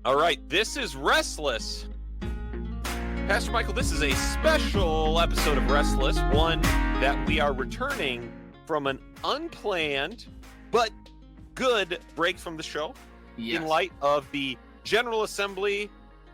All right, this is Restless. Pastor Michael, this is a special episode of Restless, one that we are returning from an unplanned but good break from the show in light of the General Assembly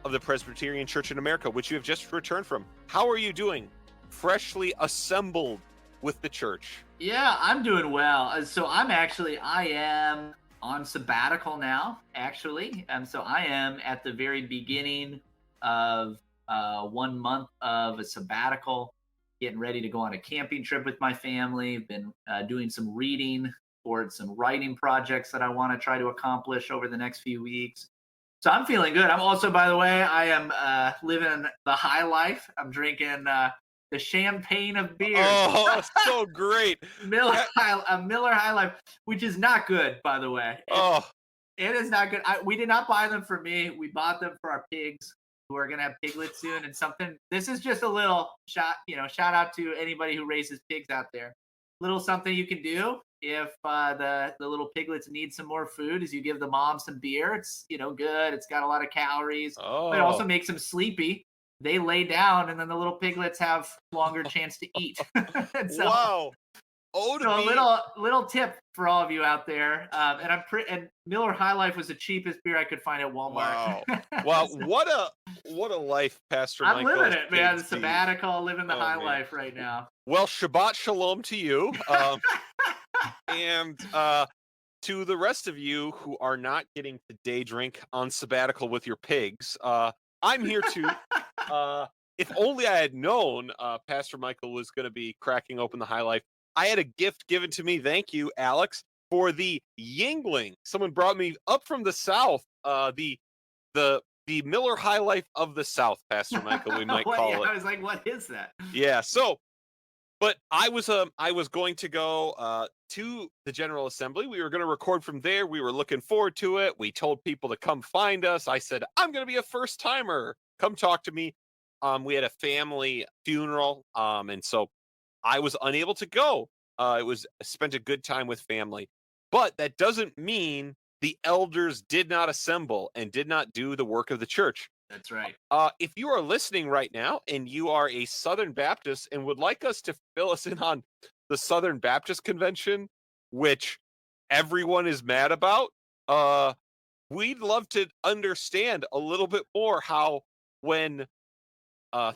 of the Presbyterian Church in America, which you have just returned from. How are you doing? Freshly assembled with the church. Yeah, I'm doing well. I am on sabbatical now, actually. So I am at the very beginning of 1 month of a sabbatical, getting ready to go on a camping trip with my family. Been doing some reading for some writing projects that I want to try to accomplish over the next few weeks. So I'm feeling good. I'm also, by the way, I am living the high life. I'm drinking the champagne of beers. Oh, so great. Miller High Life, which is not good, by the way. It is not good. We did not buy them for me. We bought them for our pigs, who are going to have piglets soon. And this is just a little shout out to anybody who raises pigs out there. Little something you can do if the little piglets need some more food is you give the mom some beer. It's, good. It's got a lot of calories. But it also makes them sleepy. They lay down, and then the little piglets have longer chance to eat. Wow! A little tip for all of you out there. And Miller High Life was the cheapest beer I could find at Walmart. Wow! What a life, Pastor Michael. I'm living it, man. Sabbatical, living the high life right now. Well, Shabbat Shalom to you, and to the rest of you who are not getting to day drink on sabbatical with your pigs. I'm here too. If only I had known Pastor Michael was going to be cracking open the High Life. I had a gift given to me, thank you, Alex, for the Yingling. Someone brought me up from the South, the Miller High Life of the South, Pastor Michael, we might call it. I was like, what is that? Yeah, but I was going to go to the General Assembly. We were going to record from there. We were looking forward to it. We told people to come find us. I said, I'm going to be a first timer. Come talk to me. We had a family funeral, and so I was unable to go. Spent a good time with family, but that doesn't mean the elders did not assemble and did not do the work of the church. That's right. If you are listening right now and you are a Southern Baptist and would like us to fill us in on the Southern Baptist Convention, which everyone is mad about, we'd love to understand a little bit more how when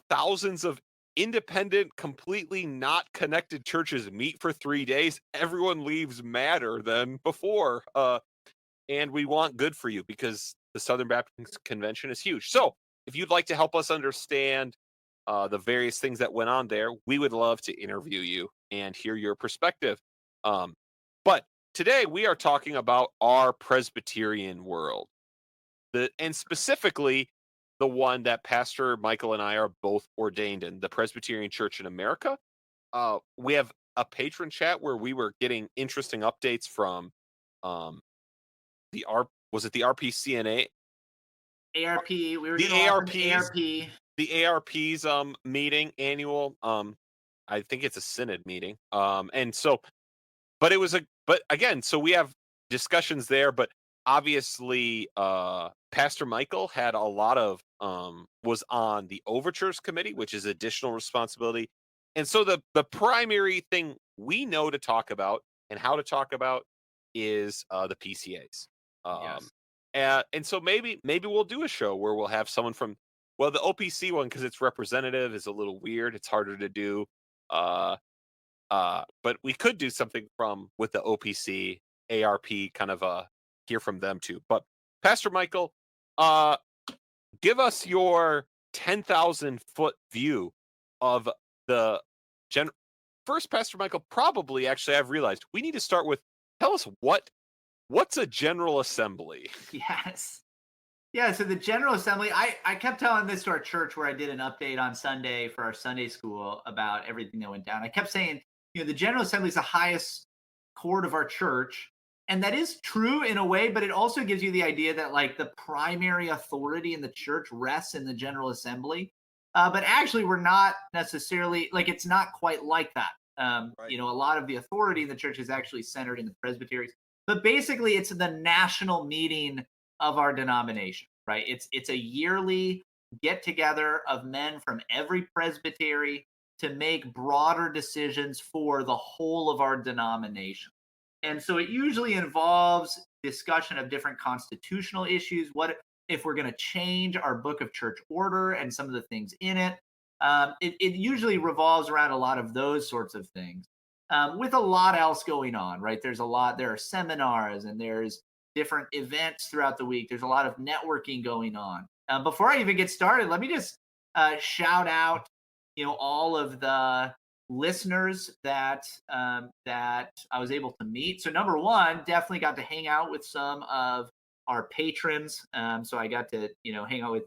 thousands of independent, completely not connected churches meet for 3 days, everyone leaves madder than before. And we want good for you because the Southern Baptist Convention is huge. So if you'd like to help us understand the various things that went on there, we would love to interview you and hear your perspective. But today we are talking about our Presbyterian world, and specifically the one that Pastor Michael and I are both ordained in, the Presbyterian Church in America. We have a patron chat where we were getting interesting updates from was it the RPCNA? ARP. We were the ARPs. The ARP's meeting annual. I think it's a synod meeting. And so, but again, so we have discussions there. But obviously, Pastor Michael had a lot of was on the overtures committee, which is additional responsibility. And so the primary thing we know to talk about and how to talk about is the PCAs. Yes. And so maybe we'll do a show where we'll have someone from, well, the OPC one, because it's representative, is a little weird. It's harder to do. But we could do something with the OPC, ARP, kind of hear from them too. But Pastor Michael, give us your 10,000-foot view of the first, Pastor Michael. Probably, actually, I've realized we need to start with, tell us what's a General Assembly? Yes. Yeah, so the General Assembly, I kept telling this to our church where I did an update on Sunday for our Sunday school about everything that went down. I kept saying, the General Assembly is the highest court of our church. And that is true in a way, but it also gives you the idea that like the primary authority in the church rests in the General Assembly. But actually, we're not necessarily, like, it's not quite like that. Right. A lot of the authority in the church is actually centered in the presbyteries. But basically, it's the national meeting of our denomination, right? It's a yearly get together of men from every presbytery to make broader decisions for the whole of our denomination. And so it usually involves discussion of different constitutional issues. What if we're going to change our book of church order and some of the things in it? It usually revolves around a lot of those sorts of things, with a lot else going on, right? There are seminars and there's different events throughout the week. There's a lot of networking going on. Before I even get started, let me just shout out, all of the listeners that I was able to meet. So number one, definitely got to hang out with some of our patrons. So I got to hang out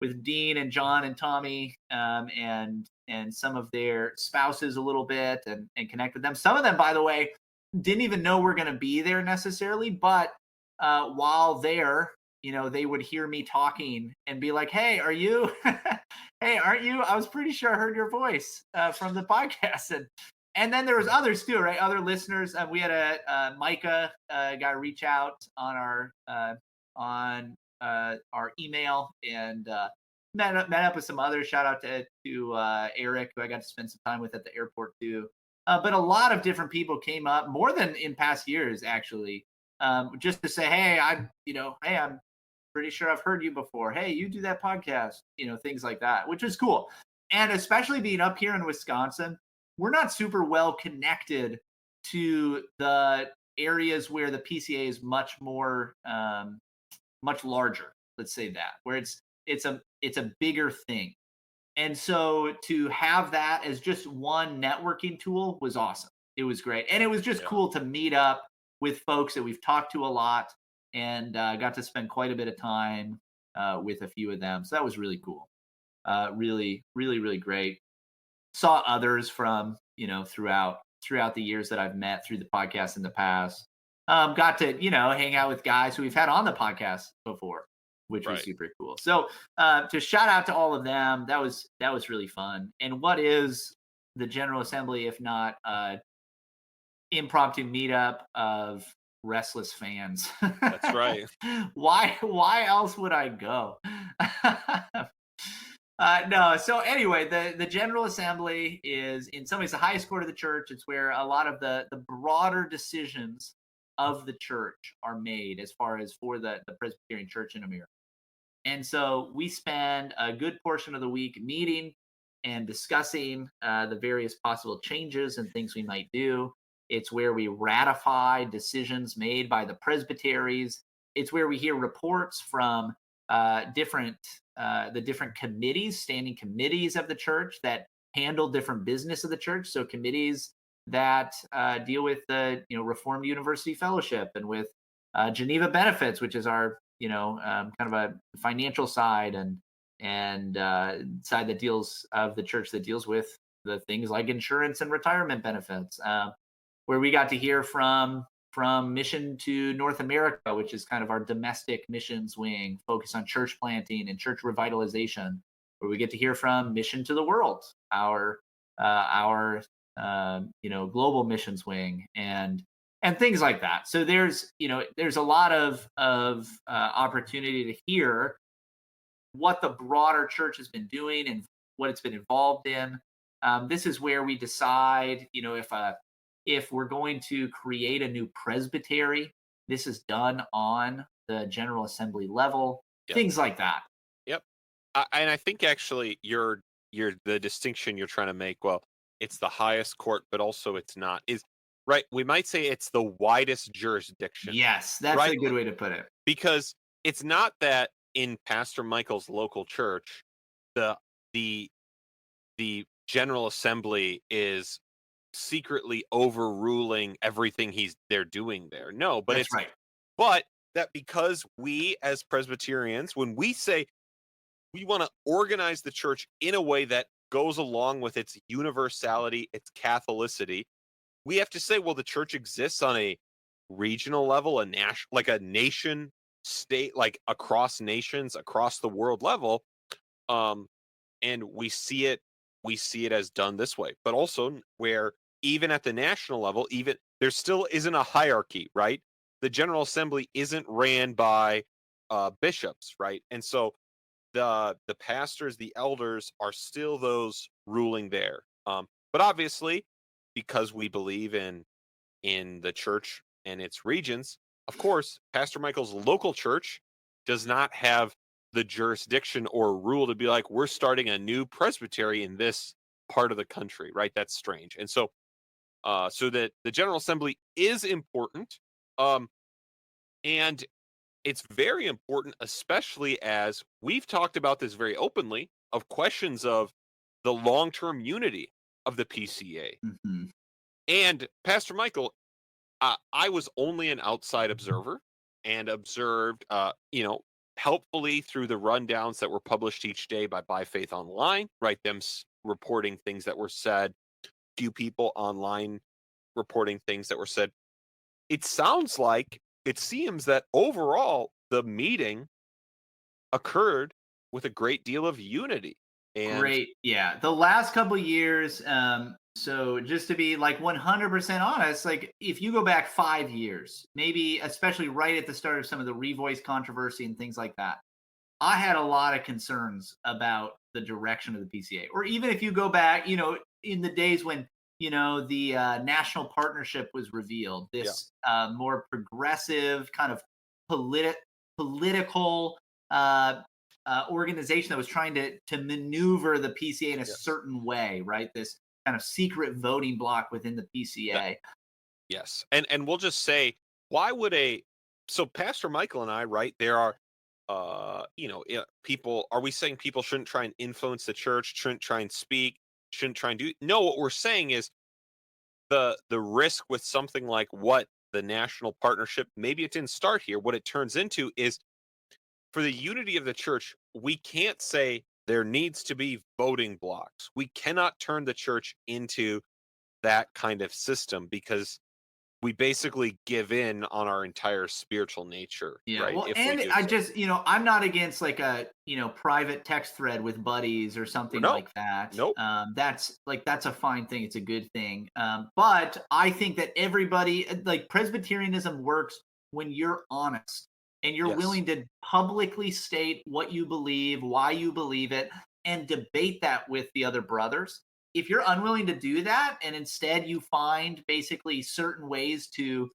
with Dean and John and Tommy, and some of their spouses a little bit, and connect with them. Some of them, by the way, didn't even know we're going to be there necessarily, but while there, they would hear me talking and be like, "Hey, are you? Hey, aren't you? I was pretty sure I heard your voice from the podcast." And then there was others too, right? Other listeners. We had a Micah guy reach out on our email, and met up with some others. Shout out to Eric, who I got to spend some time with at the airport too. But a lot of different people came up, more than in past years, actually, just to say, "Hey, I'm pretty sure I've heard you before. Hey, you do that podcast," things like that, which is cool. And especially being up here in Wisconsin, we're not super well connected to the areas where the PCA is much more, much larger. Let's say that, where it's a bigger thing. And so to have that as just one networking tool was awesome. It was great. And it was just cool to meet up with folks that we've talked to a lot, and got to spend quite a bit of time with a few of them. So that was really cool. Really, really, really great. Saw others from, throughout the years that I've met through the podcast in the past. Got to, hang out with guys who we've had on the podcast before, which was super cool. So to shout out to all of them, that was really fun. And what is the General Assembly if not impromptu meetup of restless fans? That's right. Why else would I go? No. So anyway, the General Assembly is in some ways the highest court of the church. It's where a lot of the broader decisions of the church are made as far as for the Presbyterian Church in America. And so we spend a good portion of the week meeting and discussing the various possible changes and things we might do. It's where we ratify decisions made by the presbyteries. It's where we hear reports from the different committees, standing committees of the church that handle different business of the church. So committees that deal with the Reformed University Fellowship, and with Geneva Benefits, which is our kind of a financial side, and side that deals of the church that deals with the things like insurance and retirement benefits. Where we got to hear from Mission to North America, which is kind of our domestic missions wing, focused on church planting and church revitalization. Where we get to hear from Mission to the World, our global missions wing, and things like that. So there's a lot of opportunity to hear what the broader church has been doing and what it's been involved in. This is where we decide, if we're going to create a new presbytery. This is done on the General Assembly level, things like that. Yep. And I think actually you're the distinction you're trying to make. Well, it's the highest court, but also it's not. Is right. We might say it's the widest jurisdiction. Yes, that's a good way to put it. Because it's not that in Pastor Michael's local church, the General Assembly is secretly overruling everything they're doing there. No, but that's right. But that because we as Presbyterians, when we say we want to organize the church in a way that goes along with its universality, its Catholicity, we have to say, well, the church exists on a regional level, a nation state, like across nations, across the world level. And we see it as done this way, but also where even at the national level, even there still isn't a hierarchy, right? The General Assembly isn't ran by bishops, right? And so the pastors, the elders are still those ruling there. But obviously, because we believe in the church and its regions, of course, Pastor Michael's local church does not have the jurisdiction or rule to be like, we're starting a new presbytery in this part of the country, right? That's strange. And so, so that the General Assembly is important, um, and it's very important, especially as we've talked about this very openly, of questions of the long-term unity of the PCA. Mhm. And Pastor Michael, I was only an outside observer and observed, helpfully through the rundowns that were published each day by Faith Online, right? Reporting things that were said, few people online reporting things that were said. It seems that overall the meeting occurred with a great deal of unity. And Great. Yeah. The last couple years, so just to be like 100% honest, like if you go back 5 years, maybe especially right at the start of some of the revoice controversy and things like that, I had a lot of concerns about the direction of the PCA. Or even if you go back, in the days when, the national partnership was revealed, yeah, this more progressive kind of politi- political uh, organization that was trying to maneuver the PCA in a yes, certain way, right? This kind of secret voting block within the that, PCA. yes. And we'll just say, why would a so Pastor Michael and I, right? There are people, are we saying people shouldn't try and influence the church, shouldn't try and speak, shouldn't try and do? No, what we're saying is the risk with something like what the national partnership, maybe it didn't start here, what it turns into is, for the unity of the church, we can't say there needs to be voting blocks. We cannot turn the church into that kind of system, because we basically give in on our entire spiritual nature, Yeah, right? well, If we and do I so. just, I'm not against like a, private text thread with buddies or something No, like that. nope, That's a fine thing. It's a good thing. But I think that everybody, like Presbyterianism works when you're honest and you're yes, willing to publicly state what you believe, why you believe it, and debate that with the other brothers. If you're unwilling to do that, and instead you find basically certain ways to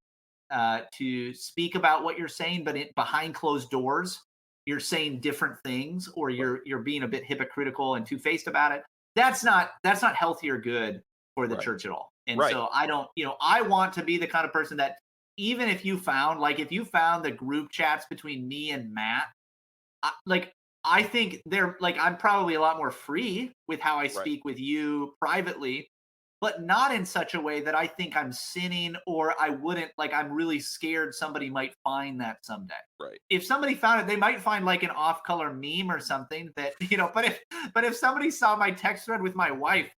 speak about what you're saying, but behind closed doors, you're saying different things, or right, you're being a bit hypocritical and two faced about it. That's not healthy or good for the right, church at all. And right, so I don't, I want to be the kind of person that even if you found the group chats between me and Matt, like I think they're like I'm probably a lot more free with how I right, speak with you privately, but not in such a way that I think I'm sinning or I wouldn't like I'm really scared somebody might find that someday. right, If somebody found it, they might find like an off-color meme or something that, but if somebody saw my text thread with my wife,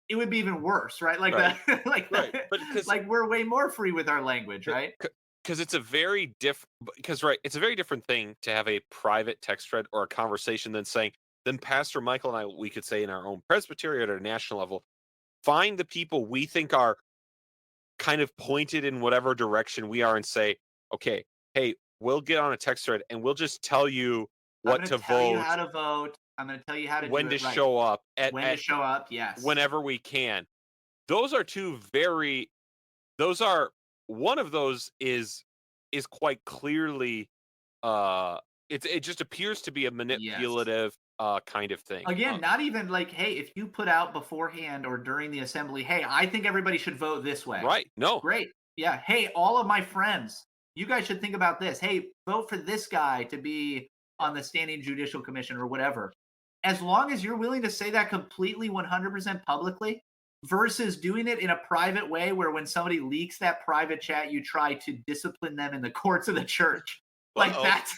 it would be even worse, right? Like right, the like right. the But because like we're way more free with our language, right? it's a very different, because right, it's a very different thing to have a private text thread or a conversation than saying, then Pastor Michael and I, we could say in our own presbytery at a national level, find the people we think are kind of pointed in whatever direction we are and say, okay, hey, we'll get on a text thread and we'll just tell you I'm what going to to tell you how vote, to vote. I'm going to tell you how to do when to it right. show up When to at show up, yes. whenever we can. Those are two very those are one of those is quite clearly, uh it just appears to be a Yes. manipulative kind of thing. Again, not even like, hey, if you put out beforehand or during the assembly, hey, I think everybody should vote this way. Right. No. Great. Yeah. Hey, all of my friends, you guys should think about this. Hey, vote for this guy to be Yeah. on the standing judicial commission or whatever. As long as you're willing to say that completely 100% publicly versus doing it in a private way where when somebody leaks that private chat, you try to discipline them in the courts of the church. Like Uh-oh. that's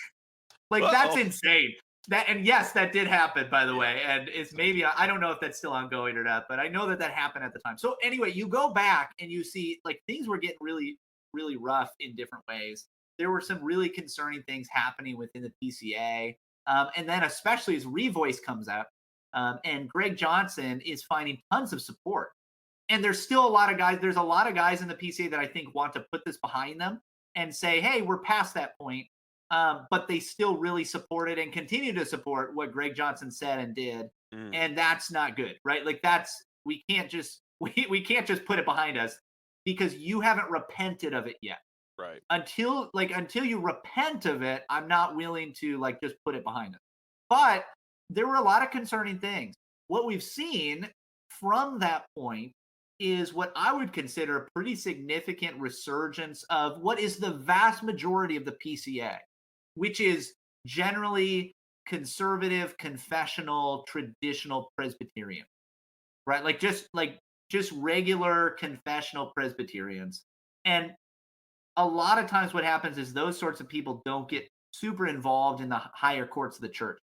Uh-oh. insane. That and yes, that did happen, by the Yeah. way, and it's maybe I don't know if that's still ongoing or not, but I know that happened at the time. So anyway, you go back and you see like things were getting really, really rough in different ways. There were some really concerning things happening within the PCA, and then especially as Revoice comes out, and Greg Johnson is finding tons of support. And there's still a lot of guys. There's a lot of guys in the PCA that I think want to put this behind them and say, "Hey, we're past that point. but they still really supported and continue to support what Greg Johnson said and did, Mm, and that's not good, right? Like we can't just we can't just put it behind us because you haven't repented of it yet. right. Until you repent of it, I'm not willing to like just put it behind us. But there were a lot of concerning things. What we've seen from that point is what I would consider a pretty significant resurgence of what is the vast majority of the PCA, which is generally conservative, confessional, traditional Presbyterian, right? Just regular confessional Presbyterians. And a lot of times what happens is those sorts of people don't get super involved in the higher courts of the church.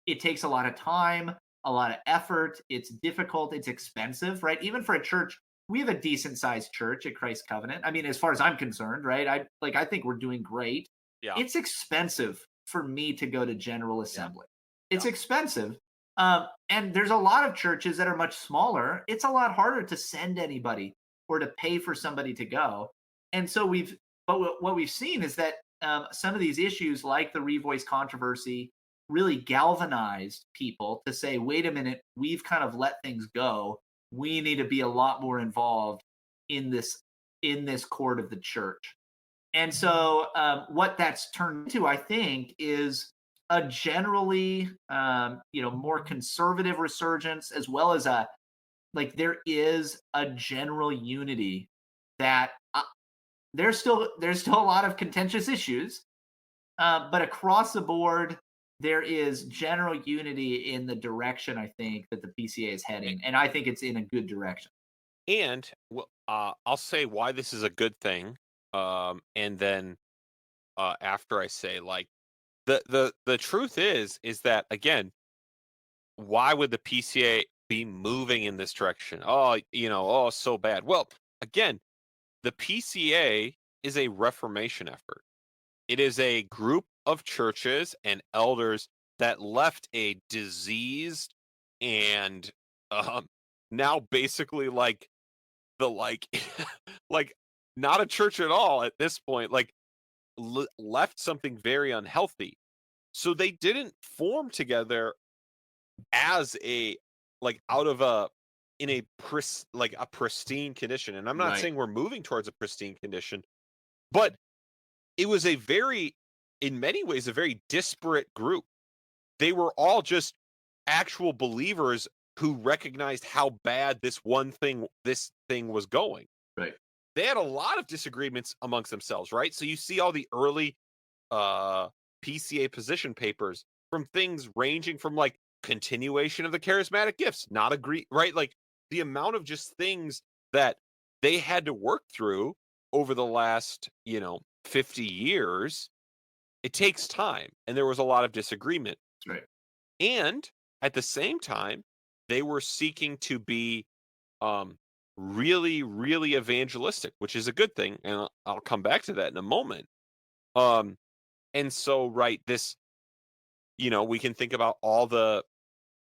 It takes a lot of time, a lot of effort. It's difficult. It's expensive, right? Even for a church, we have a decent sized church at Christ Covenant. I mean, as far as I'm concerned, right? I think we're doing great. Yeah. It's expensive for me to go to General Yeah. Assembly. It's Yeah. expensive. And there's a lot of churches that are much smaller. It's a lot harder to send anybody or to pay for somebody to go. And so what we've seen is that some of these issues, like the revoice controversy, really galvanized people to say, wait a minute, we've kind of let things go. We need to be a lot more involved in this court of the church. And so what that's turned into, I think, is a generally more conservative resurgence, as well as there is a general unity that there's still a lot of contentious issues, but across the board, there is general unity in the direction I think that the PCA is A- heading, and I think it's in a good direction. And I'll say why this is a good thing. And then after I say like the truth is that again, why would the PCA be moving in this direction? Oh, oh, so bad. Well, again, the PCA is a reformation effort. It is a group of churches and elders that left a diseased and um, now basically like the like like not a church at all at this point. Like left something very unhealthy. So they didn't form together as a like out of a in a like a pristine condition. And I'm not Right. saying we're moving towards a pristine condition, but it was a very in many ways a very disparate group. They were all just actual believers who recognized how bad this thing was going. Right. They had a lot of disagreements amongst themselves, right? So you see all the early uh PCA position papers from things ranging from like continuation of the charismatic gifts, not agree, right? Like the amount of just things that they had to work through over the last, 50 years, it takes time and there was a lot of disagreement. Right. And at the same time, they were seeking to be um really, really evangelistic, which is a good thing. And I'll come back to that in a moment. Um, and so, right, this, we can think about all the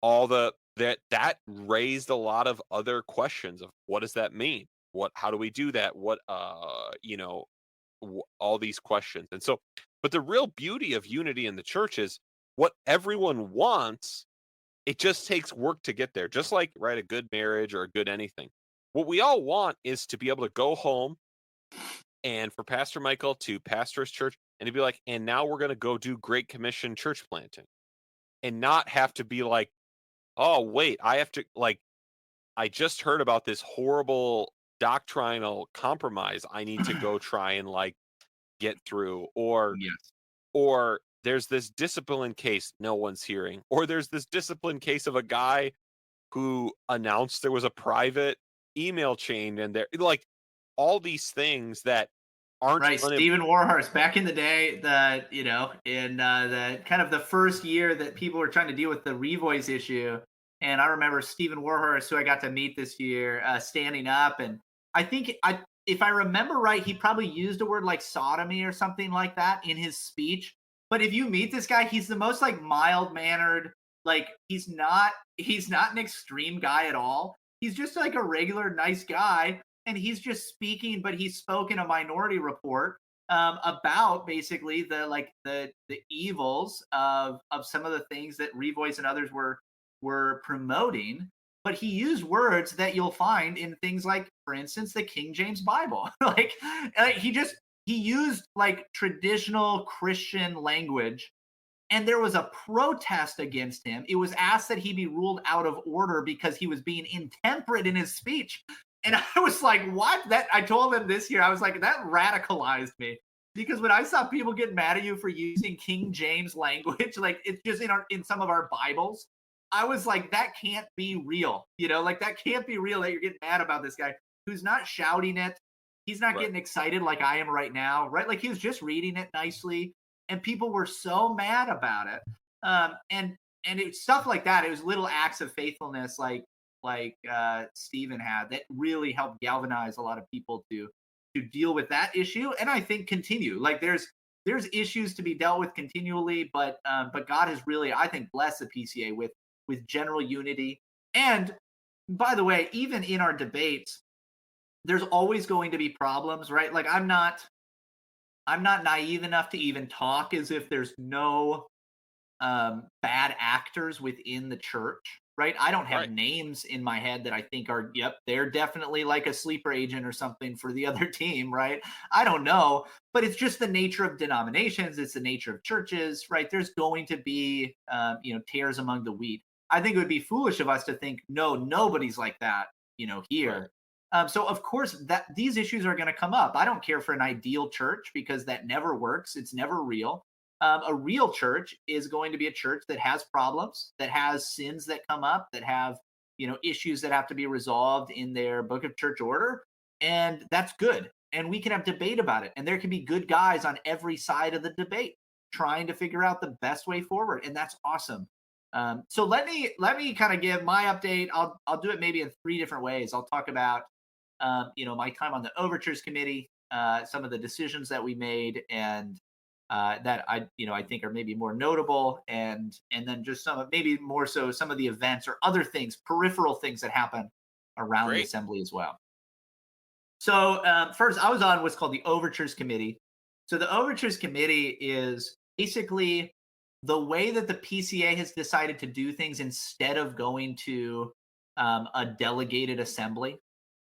that raised a lot of other questions of what does that mean? How do we do that? All these questions. And so, but the real beauty of unity in the church is what everyone wants. It just takes work to get there, just like, right, a good marriage or a good anything. What we all want is to be able to go home and for Pastor Michael to pastor his church and to be like, and now we're going to go do Great Commission church planting and not have to be like, oh, wait, I have to, like, I just heard about this horrible doctrinal compromise I need to go try and like get through, Yes. or there's this discipline case no one's hearing, or there's this discipline case of a guy who announced there was a private email chain and there like all these things that aren't Right, Stephen Warhurst. Back in the day, in the kind of the first year that people were trying to deal with the revoice issue, and I remember Stephen Warhurst, who I got to meet this year, standing up, and if I remember right, he probably used a word like sodomy or something like that in his speech. But if you meet this guy, he's the most like mild mannered. Like he's not an extreme guy at all. He's just like a regular nice guy, and he's just speaking, but he spoke in a Minority Report, about basically the evils of some of the things that Revoice and others were promoting. But he used words that you'll find in things like, for instance, the King James Bible. He used like traditional Christian language, and there was a protest against him. It was asked that he be ruled out of order because he was being intemperate in his speech. And I was like, what? That I told him this year, I was like, that radicalized me. Because when I saw people get mad at you for using King James language, like it's just in some of our Bibles, I was like, that can't be real. Like that can't be real that you're getting mad about this guy who's not shouting it. He's not Right. getting excited like I am right now, right? Like he was just reading it nicely, and people were so mad about it. And it's stuff like that. It was little acts of faithfulness, like Stephen had, that really helped galvanize a lot of people to deal with that issue, and I think continue. Like there's issues to be dealt with continually, but God has really, I think, blessed the PCA with general unity. And by the way, even in our debates, there's always going to be problems, right? Like I'm not naive enough to even talk as if there's no bad actors within the church, right? I don't have Right. names in my head that I think are, yep, they're definitely like a sleeper agent or something for the other team, right? I don't know, but it's just the nature of denominations. It's the nature of churches, right? There's going to be, tares among the wheat. I think it would be foolish of us to think, no, nobody's like that, Right. here. So of course that these issues are going to come up. I don't care for an ideal church because that never works. It's never real. A real church is going to be a church that has problems, that has sins that come up, that have issues that have to be resolved in their book of church order, and that's good. And we can have debate about it, and there can be good guys on every side of the debate trying to figure out the best way forward, and that's awesome. So let me kind of give my update. I'll do it maybe in three different ways. I'll talk about my time on the overtures committee, some of the decisions that we made, and that I think are maybe more notable, and then just some of, maybe more so, some of the events or other things, peripheral things that happen around the Great. assembly as well. So first, I was on what's called the overtures committee. So the overtures committee is basically the way that the PCA has decided to do things instead of going to a delegated assembly.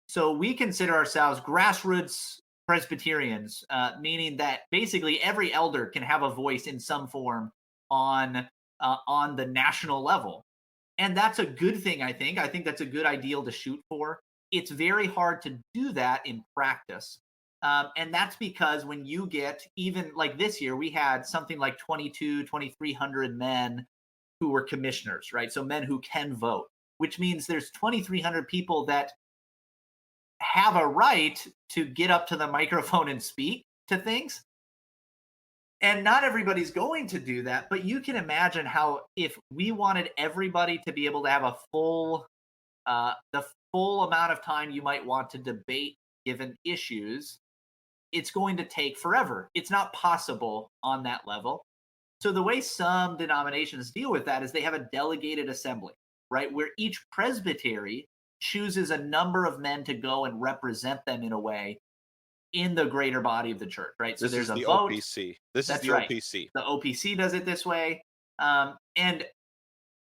So we consider ourselves grassroots Presbyterians, meaning that basically every elder can have a voice in some form on the national level, and that's a good thing. I think. I think that's a good ideal to shoot for. It's very hard to do that in practice, and that's because when you get, even like this year, we had something like 2,300 men who were commissioners, right? So men who can vote, which means there's 2,300 people that have a right to get up to the microphone and speak to things. And not everybody's going to do that, but you can imagine how, if we wanted everybody to be able to have a the full amount of time you might want to debate given issues, it's going to take forever. It's not possible on that level. So the way some denominations deal with that is they have a delegated assembly, right? Where each presbytery chooses a number of men to go and represent them in a way in the greater body of the church, right? So This there's is a the vote. OPC. This is That's the right. OPC. The OPC does it this way. And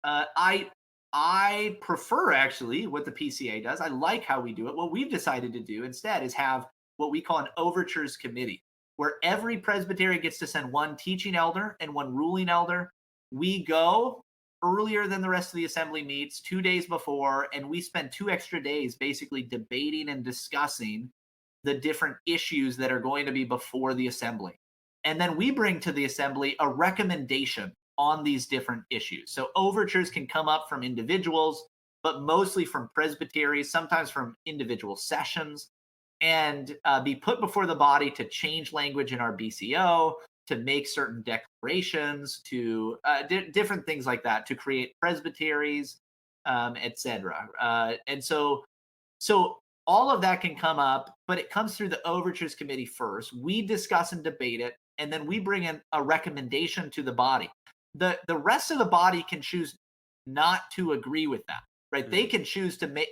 I prefer actually what the PCA does. I like how we do it. What we've decided to do instead is have what we call an overtures committee, where every presbytery gets to send one teaching elder and one ruling elder. We go earlier than the rest of the assembly meets, 2 days before, and we spend 2 extra days basically debating and discussing the different issues that are going to be before the assembly. And then we bring to the assembly a recommendation on these different issues. So overtures can come up from individuals, but mostly from presbyteries, sometimes from individual sessions, and be put before the body to change language in our BCO, to make certain declarations, to different things like that, to create presbyteries, etc. And so all of that can come up, but it comes through the overtures committee first. We discuss and debate it, and then we bring in a recommendation to the body. The rest of the body can choose not to agree with that, right? They can choose to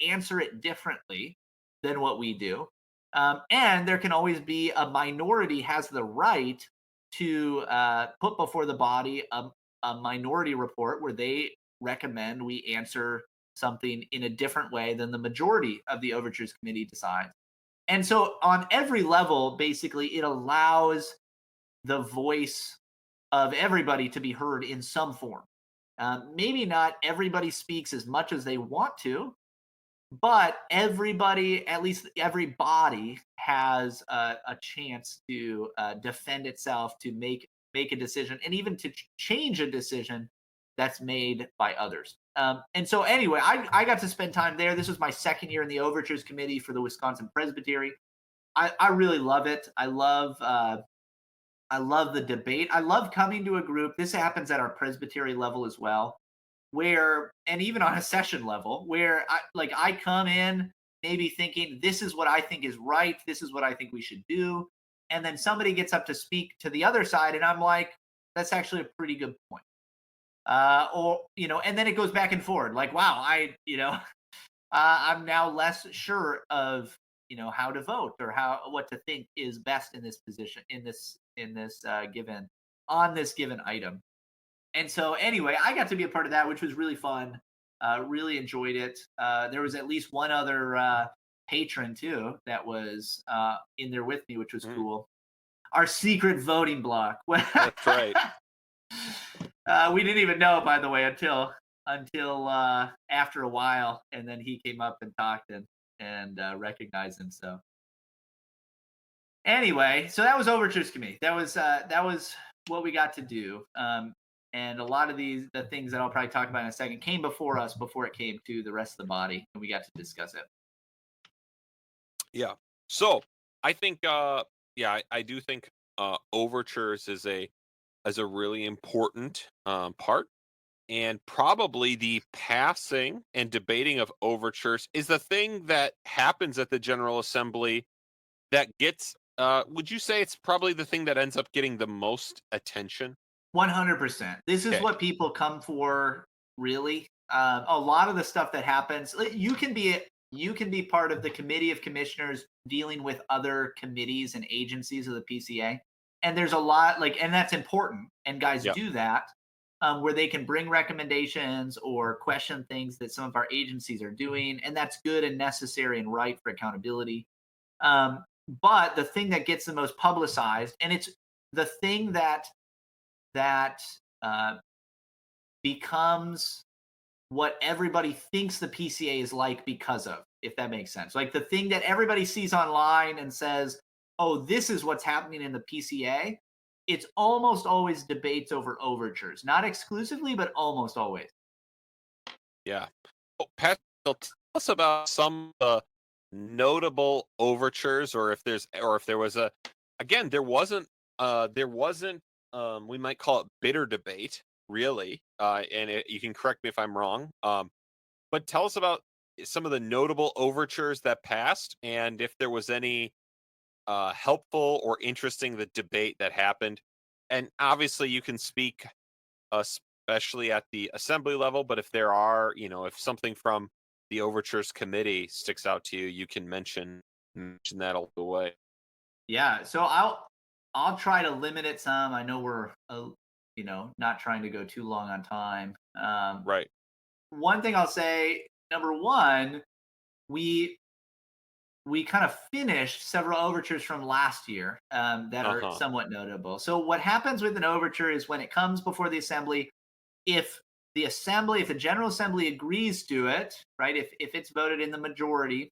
answer it differently than what we do. And there can always be a minority has the right to put before the body a minority report where they recommend we answer something in a different way than the majority of the overtures committee decides. And so on every level, basically, it allows the voice of everybody to be heard in some form. Maybe not everybody speaks as much as they want to, but everybody, at least everybody, has a chance to defend itself, to make a decision, and even to change a decision that's made by others. And so, anyway, I got to spend time there. This was my second year in the Overtures Committee for the Wisconsin Presbytery. I really love it. I love the debate. I love coming to a group. This happens at our presbytery level as well, where, and even on a session level, where I come in maybe thinking this is what I think is right, this is what I think we should do, and then somebody gets up to speak to the other side, and I'm like, that's actually a pretty good point. Or and then it goes back and forward. Like, wow, I'm now less sure of how to vote or what to think is best in this position given on this given item. And so anyway, I got to be a part of that, which was really fun. Really enjoyed it. There was at least one other patron too that was in there with me, which was cool. Our secret voting block. That's right. We didn't even know, by the way, until after a while, and then he came up and talked and recognized him. So anyway, so that was overtures committee. That was what we got to do. And a lot of the things that I'll probably talk about in a second came before us, before it came to the rest of the body, and we got to discuss it. Yeah. So I think, I do think overtures is a really important part, and probably the passing and debating of overtures is the thing that happens at the General Assembly that gets. Would you say it's probably the thing that ends up getting the most attention? 100%. This is Okay. what people come for, really. A lot of the stuff that happens, you can be part of the committee of commissioners dealing with other committees and agencies of the PCA, and there's a lot and that's important. And guys Yeah. do that, where they can bring recommendations or question things that some of our agencies are doing, and that's good and necessary and right for accountability. But the thing that gets the most publicized, and it's the thing that becomes what everybody thinks the PCA is like because of, if that makes sense. Like the thing that everybody sees online and says, oh, this is what's happening in the PCA. It's almost always debates over overtures, not exclusively, but almost always. Yeah. Oh, Pat, tell us about some notable overtures, or if there was there wasn't we might call it bitter debate, really, and you can correct me if I'm wrong, but tell us about some of the notable overtures that passed, and if there was any helpful or interesting the debate that happened. And obviously you can speak especially at the assembly level, but if there are, if something from the overtures committee sticks out to you, you can mention that along the way. Yeah, so I'll try to limit it some. I know we're not trying to go too long on time. Right. One thing I'll say, number one, we kind of finished several overtures from last year that are somewhat notable. So what happens with an overture is when it comes before the assembly, if the General Assembly agrees to it, right? If it's voted in the majority,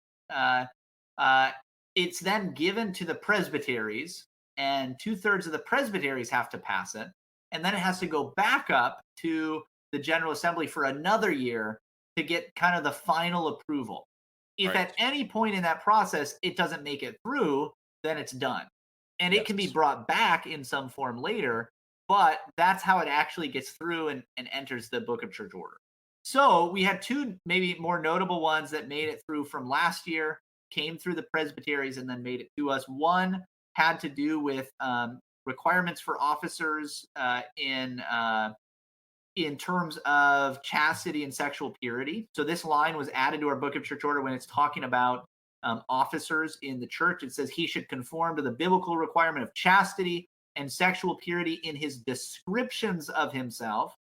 it's then given to the presbyteries, and 2/3 of the presbyteries have to pass it, and then it has to go back up to the General Assembly for another year to get kind of the final approval. If at any point in that process it doesn't make it through, then it's done. And it can be brought back in some form later, but that's how it actually gets through and enters the Book of Church Order. So we had two maybe more notable ones that made it through from last year, came through the presbyteries, and then made it to us. One had to do with requirements for officers in terms of chastity and sexual purity. So this line was added to our Book of Church Order when it's talking about officers in the church. It says he should conform to the biblical requirement of chastity and sexual purity in his descriptions of himself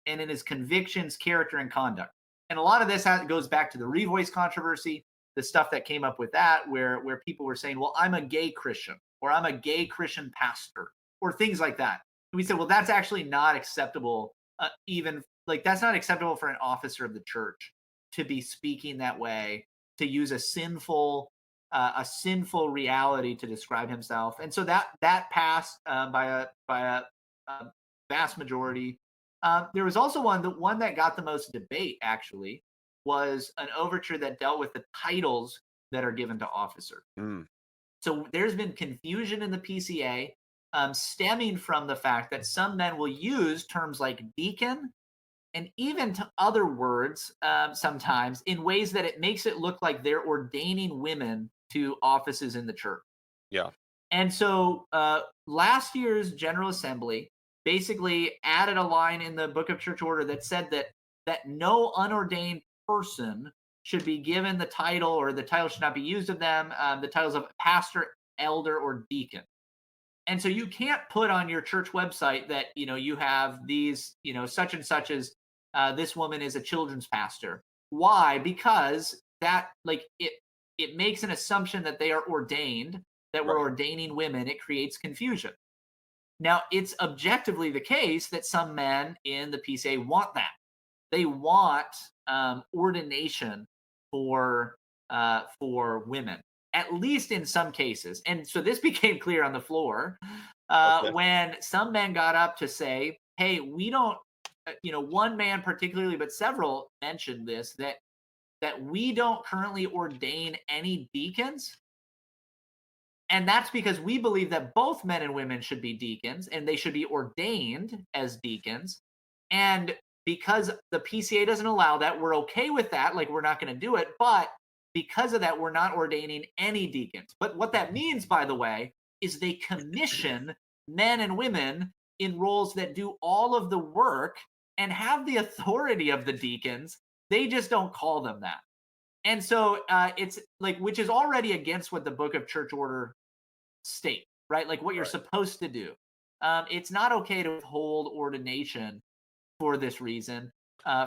and in his convictions, character, and conduct. And a lot of this goes back to the revoice controversy, the stuff that came up with that, where people were saying, well, I'm a gay Christian, or I'm a gay Christian pastor, or things like that. And we said, well, that's actually not acceptable. Even like that's not acceptable for an officer of the church to be speaking that way, to use a sinful reality to describe himself. And so that passed by a vast majority. There was also one that got the most debate, actually, was an overture that dealt with the titles that are given to officer. So there's been confusion in the PCA stemming from the fact that some men will use terms like deacon and even to other words sometimes in ways that it makes it look like they're ordaining women to offices in the church. Yeah. And so last year's General Assembly basically added a line in the Book of Church Order that said that no unordained person should be given the title, or the title should not be used of them, the titles of pastor, elder, or deacon. And so you can't put on your church website that, you have these, such and such as this woman is a children's pastor. Why? Because that, like, it makes an assumption that they are ordained, that we're ordaining women. It creates confusion. Now, it's objectively the case that some men in the PCA want that. They want ordination for women, at least in some cases. And so this became clear on the floor when some men got up to say, hey, we don't, one man particularly, but several mentioned this, that we don't currently ordain any deacons. And that's because we believe that both men and women should be deacons and they should be ordained as deacons. And because the PCA doesn't allow that, we're okay with that. Like, we're not going to do it. But because of that, we're not ordaining any deacons. But what that means, by the way, is they commission men and women in roles that do all of the work and have the authority of the deacons. They just don't call them that. And so it's like, which is already against what the Book of Church Order state, right? Like what you're supposed to do. It's not okay to withhold ordination for this reason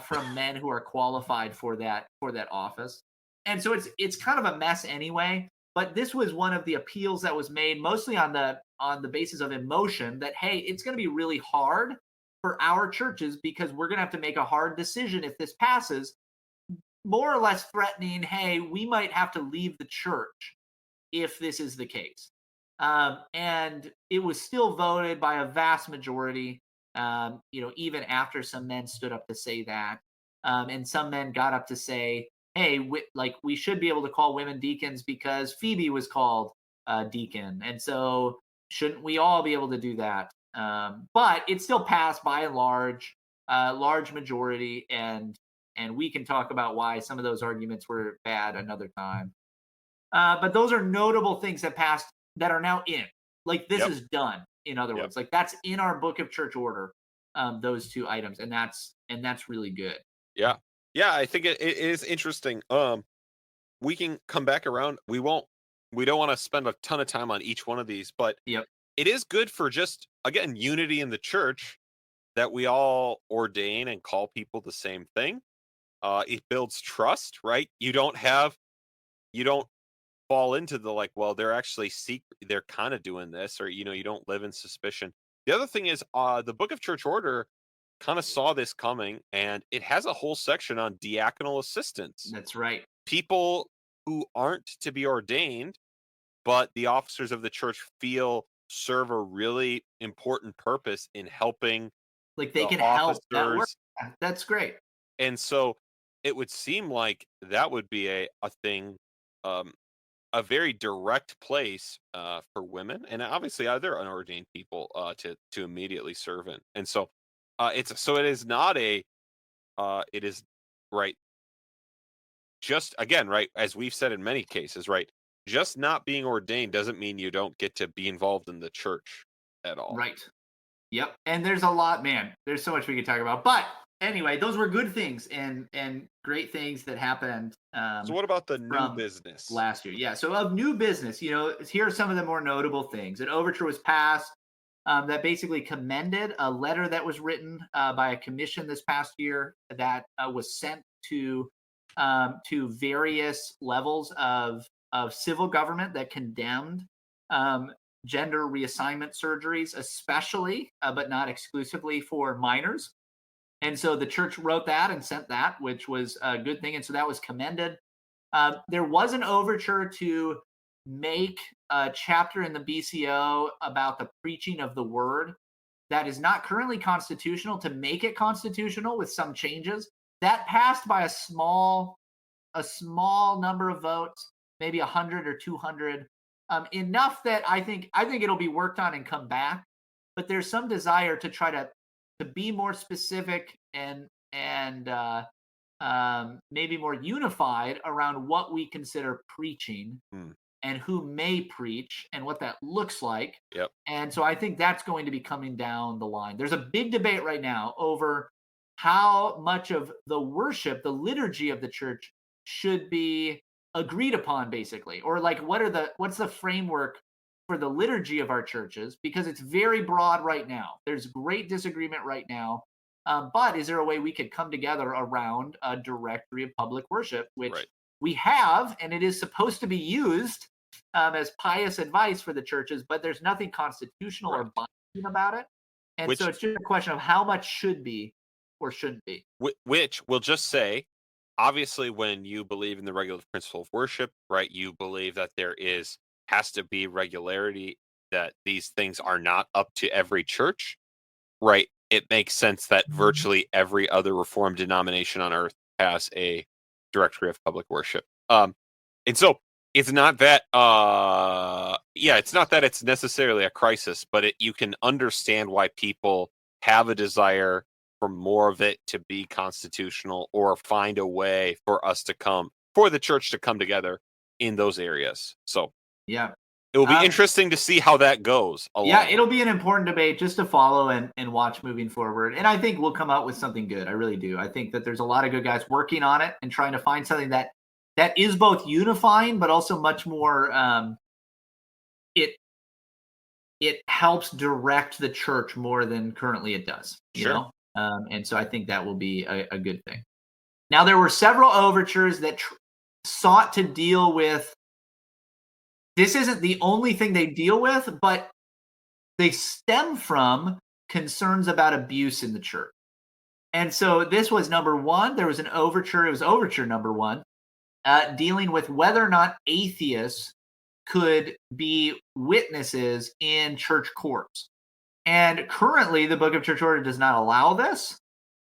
from men who are qualified for that office. And so it's kind of a mess anyway. But this was one of the appeals that was made mostly on the basis of emotion, that, hey, it's going to be really hard for our churches because we're going to have to make a hard decision if this passes, more or less threatening, hey, we might have to leave the church if this is the case. And it was still voted by a vast majority, even after some men stood up to say that. And some men got up to say, hey, we should be able to call women deacons because Phoebe was called deacon. And so shouldn't we all be able to do that? But it still passed by and large majority. And we can talk about why some of those arguments were bad another time. But those are notable things that passed that are now in. Like, this is done, in other words. Like, that's in our Book of Church Order, those two items. And that's really good. Yeah. Yeah, I think it is interesting. We can come back around. We don't want to spend a ton of time on each one of these, but it is good for just, again, unity in the church, that we all ordain and call people the same thing. It builds trust, right? You don't fall into the, like, well, they're actually they're kind of doing this, or, you don't live in suspicion. The other thing is, the Book of Church Order kind of saw this coming, and it has a whole section on diaconal assistants. That's right. People who aren't to be ordained, but the officers of the church feel serve a really important purpose in helping, like, they can officers. help that work. That's great. And so it would seem like that would be a thing, a very direct place for women, and obviously other unordained people to immediately serve in. And so it is not it is right. Just, again, right, as we've said in many cases, right, just not being ordained doesn't mean you don't get to be involved in the church at all. Right. Yep. And there's a lot, man. There's so much we could talk about, but anyway, those were good things and great things that happened So what about the new from business? last year. Yeah. So of new business, here are some of the more notable things. An overture was passed that basically commended a letter that was written by a commission this past year that was sent to various levels of civil government that condemned um, gender reassignment surgeries, especially but not exclusively for minors. And so the church wrote that and sent that, which was a good thing. And so that was commended. There was an overture to make a chapter in the BCO about the preaching of the word that is not currently constitutional, to make it constitutional with some changes. That passed by a small number of votes, maybe 100 or 200, enough that I think it'll be worked on and come back. But there's some desire to try to be more specific and maybe more unified around what we consider preaching Hmm. and who may preach and what that looks like. Yep. And so I think that's going to be coming down the line. There's a big debate right now over how much of the worship, the liturgy of the church should be agreed upon, basically, or like what's the framework for the liturgy of our churches, because it's very broad right now. There's great disagreement right now. But is there a way we could come together around a directory of public worship, which Right. we have, and it is supposed to be used as pious advice for the churches, but there's nothing constitutional or Right. binding about it. And so Which it's just a question of how much should be or shouldn't be. which will just say, obviously, when you believe in the regulative principle of worship, right, you believe that has to be regularity, that these things are not up to every church, right? It makes sense that virtually every other Reformed denomination on earth has a directory of public worship. And so it's not that it's not that it's necessarily a crisis, but you can understand why people have a desire for more of it to be constitutional, or find a way for the church to come together in those areas. So Yeah. it will be Um, interesting to see how that goes yeah, along. it'll be an important debate just to follow and watch moving forward. And I think we'll come out with something good. I really do. I think that there's a lot of good guys working on it and trying to find something that is both unifying, but also much more it it helps direct the church more than currently it does, Sure. and so I think that will be a good thing. Now, there were several overtures that sought to deal with. This isn't the only thing they deal with, but they stem from concerns about abuse in the church. And so this was number one. There was an overture. It was overture number one, dealing with whether or not atheists could be witnesses in church courts. And currently, the Book of Church Order does not allow this.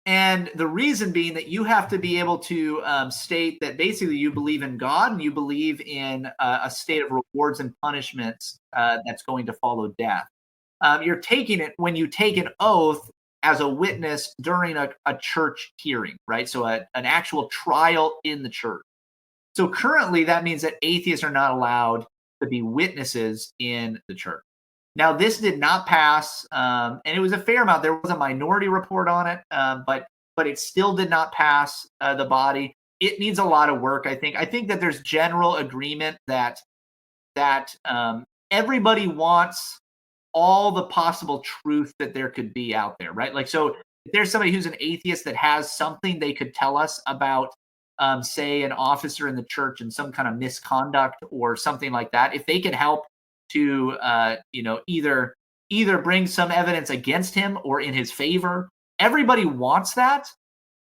And the reason being that you have to be able to state that basically you believe in God and you believe in a state of rewards and punishments that's going to follow death. You're taking it when you take an oath as a witness during a church hearing, right? So an actual trial in the church. So currently, that means that atheists are not allowed to be witnesses in the church. Now, this did not pass, and it was a fair amount. There was a minority report on it, but it still did not pass the body. It needs a lot of work, I think. I think that there's general agreement that everybody wants all the possible truth that there could be out there, right? Like, so if there's somebody who's an atheist that has something they could tell us about, say, an officer in the church and some kind of misconduct or something like that, if they can help to either bring some evidence against him or in his favor, everybody wants that.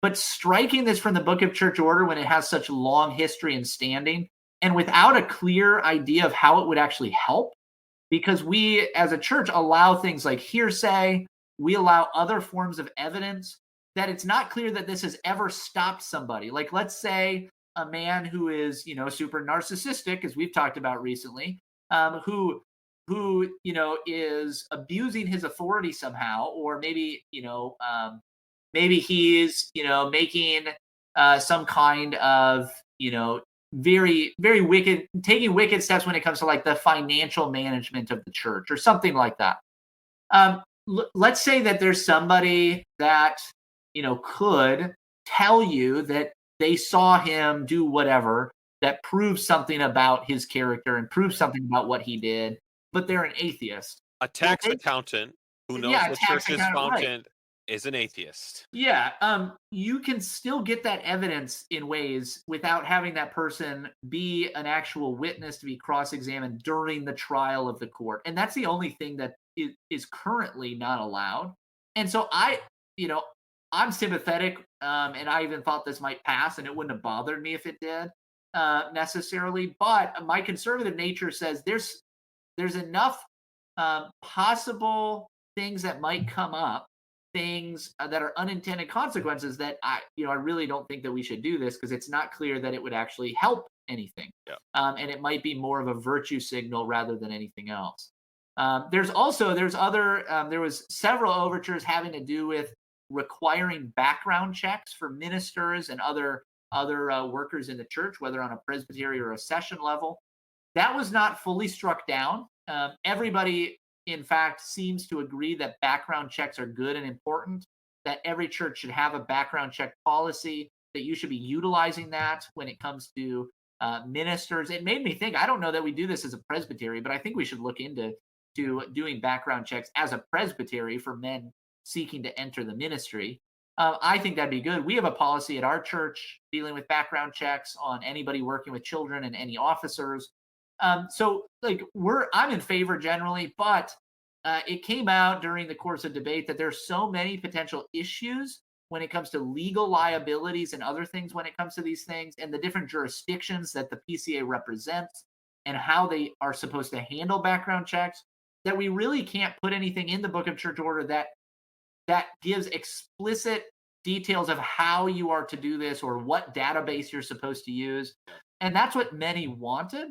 But striking this from the Book of Church Order when it has such long history and standing, and without a clear idea of how it would actually help, because we as a church allow things like hearsay, we allow other forms of evidence, that it's not clear that this has ever stopped somebody. Like, let's say a man who is super narcissistic, as we've talked about recently, who is abusing his authority somehow, or maybe maybe he's making some kind of very, very wicked, taking wicked steps when it comes to like the financial management of the church or something like that. Let's say that there's somebody that could tell you that they saw him do whatever that proves something about his character and proves something about what he did, but they're an atheist. A Well, tax accountant who knows yeah, the tax church's accountant, right. fountain is an atheist. Yeah, you can still get that evidence in ways without having that person be an actual witness to be cross-examined during the trial of the court. And that's the only thing that is currently not allowed. And so you know, I'm sympathetic, and I even thought this might pass, and it wouldn't have bothered me if it did necessarily. But my conservative nature says there's enough possible things that might come up, things that are unintended consequences that I really don't think that we should do this because it's not clear that it would actually help anything. Yeah. And it might be more of a virtue signal rather than anything else. There was several overtures having to do with requiring background checks for ministers and other workers in the church, whether on a presbytery or a session level. That was not fully struck down. Everybody, in fact, seems to agree that background checks are good and important, that every church should have a background check policy, that you should be utilizing that when it comes to ministers. It made me think, I don't know that we do this as a presbytery, but I think we should look into doing background checks as a presbytery for men seeking to enter the ministry. I think that'd be good. We have a policy at our church dealing with background checks on anybody working with children and any officers. So I'm in favor generally, but it came out during the course of debate that there's so many potential issues when it comes to legal liabilities and other things when it comes to these things and the different jurisdictions that the PCA represents and how they are supposed to handle background checks that we really can't put anything in the Book of Church Order that gives explicit details of how you are to do this or what database you're supposed to use. And that's what many wanted.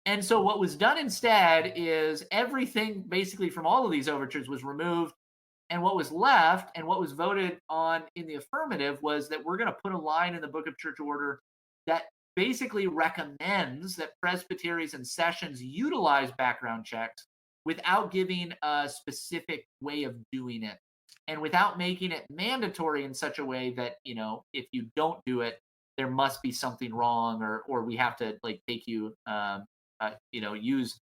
And so what was done instead is everything basically from all of these overtures was removed. And what was left and what was voted on in the affirmative was that we're going to put a line in the Book of Church Order that basically recommends that presbyteries and sessions utilize background checks without giving a specific way of doing it and without making it mandatory in such a way that, if you don't do it, there must be something wrong or we have to take you use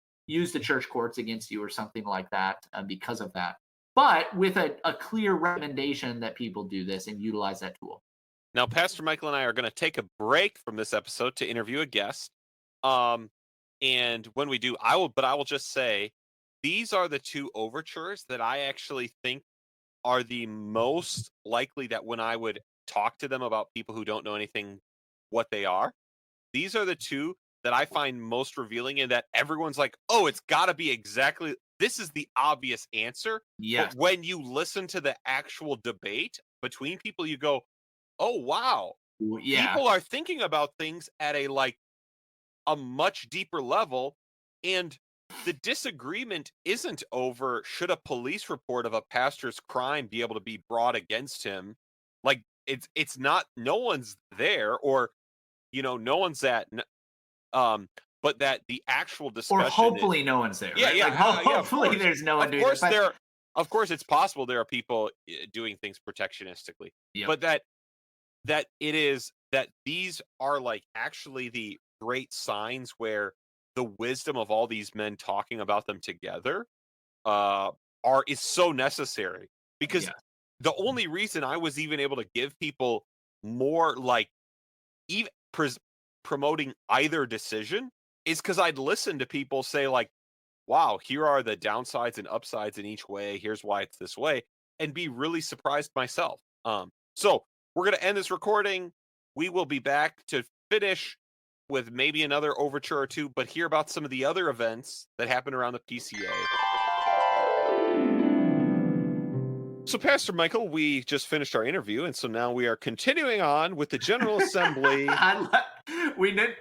the church courts against you or something like that because of that. But with a clear recommendation that people do this and utilize that tool. Now, Pastor Michael and I are going to take a break from this episode to interview a guest. And when we do, I will just say these are the two overtures that I actually think are the most likely that when I would talk to them about people who don't know anything, what they are. These are the two that I find most revealing in that everyone's like, oh, it's got to be exactly, this is the obvious answer. Yes. But when you listen to the actual debate between people, you go, oh, wow. Yeah. People are thinking about things at a much deeper level. And the disagreement isn't over should a police report of a pastor's crime be able to be brought against him. Like it's not, no one's there or, no one's at, but that the actual discussion or hopefully no one's there. Yeah, right? yeah, Hopefully there's no one doing it. Of course, it's possible there are people doing things protectionistically, Yep. but that it is that these are actually the great signs where the wisdom of all these men talking about them together is so necessary because the only reason I was even able to give people more even promoting either decision is because I'd listen to people say wow, here are the downsides and upsides in each way. Here's why it's this way, and be really surprised myself. So we're going to end this recording. We will be back to finish with maybe another overture or two, but hear about some of the other events that happen around the PCA. So, Pastor Michael, we just finished our interview, and so now we are continuing on with the General Assembly. We did,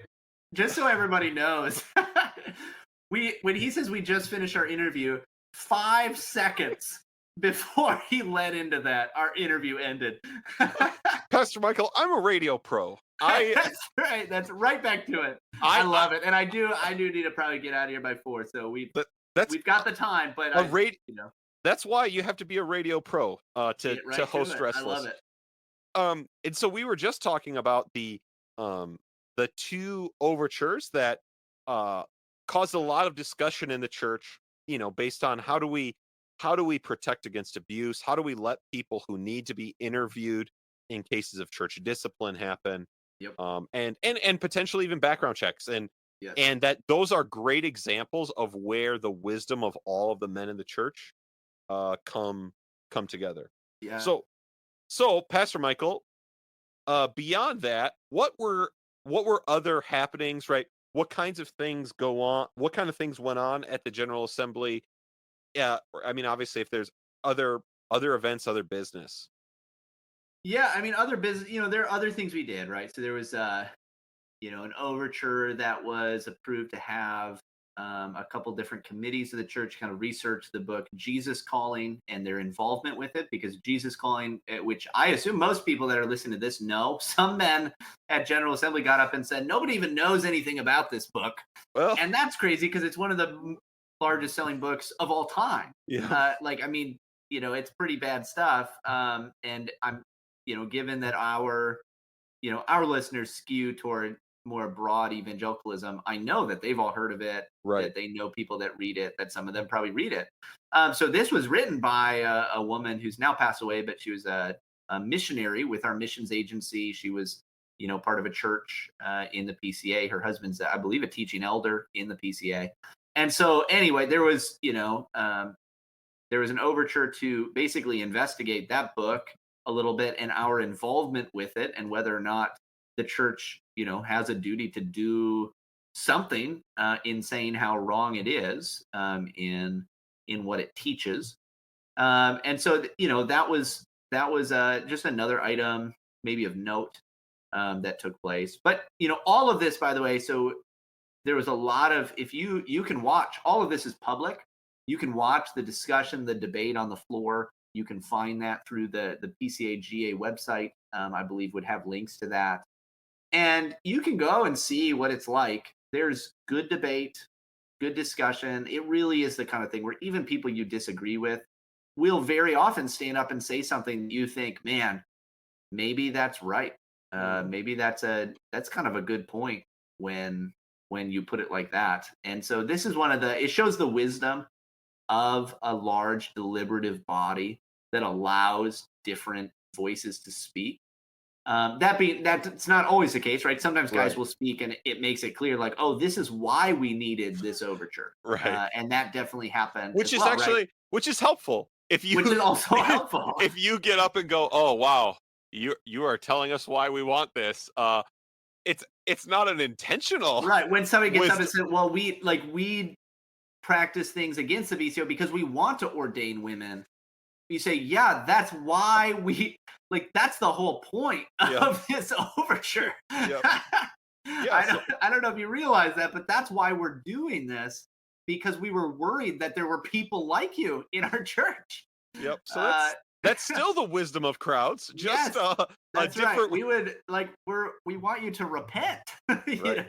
just so everybody knows, when he says we just finished our interview, 5 seconds before he led into that, our interview ended. Pastor Michael, I'm a radio pro. That's right. That's right back to it. I love it, and I do need to probably get out of here by 4. So we've got the time, but that's why you have to be a radio pro to host Restless. I love it. And so we were just talking about um the two overtures that uh caused a lot of discussion in the church, based on how do we protect against abuse? How do we let people who need to be interviewed in cases of church discipline happen? Yep. And potentially even background checks. Yes. And that those are great examples of where the wisdom of all of the men in the church come together. Yeah. So Pastor Michael, beyond that, what were other happenings, right? What kinds of things go on? What kind of things went on at the General Assembly? Yeah, I mean, obviously, if there's other events, other business. Yeah, I mean, other business, there are other things we did, right? So there was, an overture that was approved to have a couple different committees of the church kind of research the book Jesus Calling and their involvement with it, because Jesus Calling, which I assume most people that are listening to this know, some men at General Assembly got up and said, nobody even knows anything about this book. Well, And that's crazy because it's one of the largest selling books of all time. yeah, I mean, it's pretty bad stuff. And I'm, given that our listeners skew toward more broad evangelicalism, I know that they've all heard of it, right, that they know people that read it, that some of them probably read it. So this was written by a woman who's now passed away, but she was a missionary with our missions agency. She was, part of a church in the PCA. Her husband's, I believe, a teaching elder in the PCA. And so anyway, there was an overture to basically investigate that book a little bit and our involvement with it, and whether or not the church, has a duty to do something in saying how wrong it is in what it teaches. And so, that was just another item, maybe of note, that took place. But all of this, by the way, so there was a lot of, if you can watch, all of this is public. You can watch the discussion, the debate on the floor. You can find that through the PCA GA website. I believe would have links to that, and you can go and see what it's like. There's good debate, good discussion. It really is the kind of thing where even people you disagree with will very often stand up and say something that you think, man, maybe that's right. mhm, Maybe that's kind of a good point when you put it like that. And so this is it shows the wisdom of a large deliberative body that allows different voices to speak. That's not always the case, right? Sometimes guys right, will speak and it makes it clear, like, oh, this is why we needed this overture, right. and that definitely happened Which as is well, right? actually which is helpful if you Which is also helpful. if you get up and go, oh wow, you are telling us why we want this. It's not an intentional Right, when somebody gets up and wisdom. said, well, we practice things against the BCO because we want to ordain women. You say, yeah, that's why that's the whole point Yeah, of this overture. yep, yeah. So I don't know if you realize that, but that's why we're doing this, because we were worried that there were people like you in our church. yep. So Uh, that's still the wisdom of crowds, just yes, a that's right. different. We would we want you to repent, Right,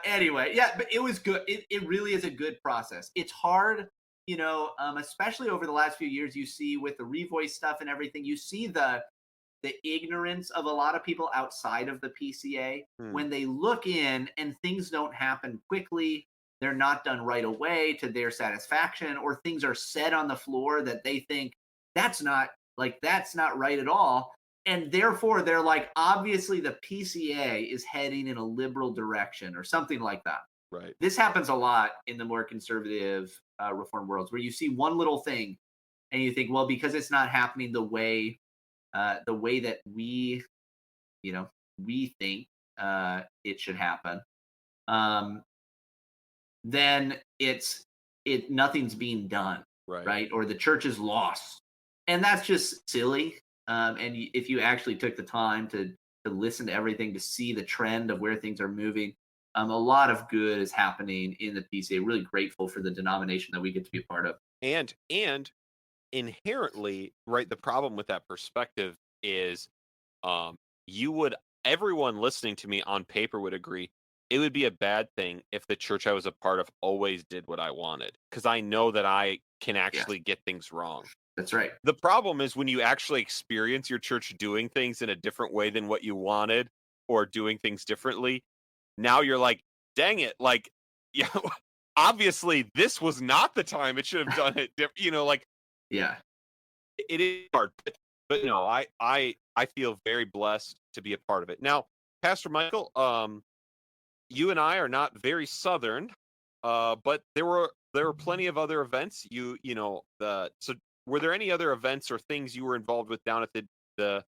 Anyway, yeah, but it was good. It really is a good process. It's hard, especially over the last few years. You see with the revoice stuff and everything, you see the ignorance of a lot of people outside of the PCA hmm, when they look in and things don't happen quickly. They're not done right away to their satisfaction, or things are said on the floor that they think that's not that's not right at all. And therefore, they're like, obviously, the PCA is heading in a liberal direction or something like that. right. This happens a lot in the more conservative reform worlds, where you see one little thing and you think, well, because it's not happening the way that you know, we think it should happen, um, then nothing's being done, Right. right? Or the church is lost, and that's just silly. And if you actually took the time to listen to everything, to see the trend of where things are moving, a lot of good is happening in the PCA. Really grateful for the denomination that we get to be a part of. And inherently, right, the problem with that perspective is, um, you would everyone listening to me on paper would agree it would be a bad thing if the church I was a part of always did what I wanted, because I know that I can Yes. actually get things wrong. That's right. The problem is when you actually experience your church doing things in a different way than what you wanted, or doing things differently, now you're like, dang it, like, yeah, obviously this was not the time it should have done it. Like, Yeah. it is hard, but no, I feel very blessed to be a part of it. Now, Pastor Michael, you and I are not very Southern, but there were plenty of other events. So were there any other events or things you were involved with down at the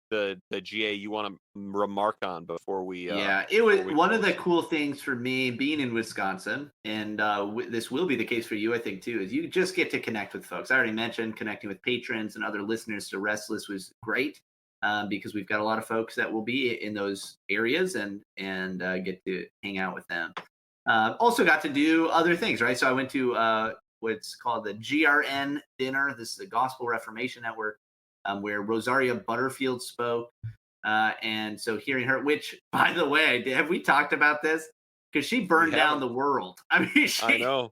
the GA you want to remark on before we Yeah, it was one of close? the cool things for me being in Wisconsin, and this will be the case for you, I think, too, is you just get to connect with folks. I already mentioned connecting with patrons and other listeners to Restless was great, because we've got a lot of folks that will be in those areas and get to hang out with them. Also got to do other things, right? So I went to what's called the GRN dinner. This is the Gospel Reformation Network, where Rosaria Butterfield spoke. And so hearing her, which, by the way, have we talked about this? Because she We burned down haven't. the world. I mean, I know.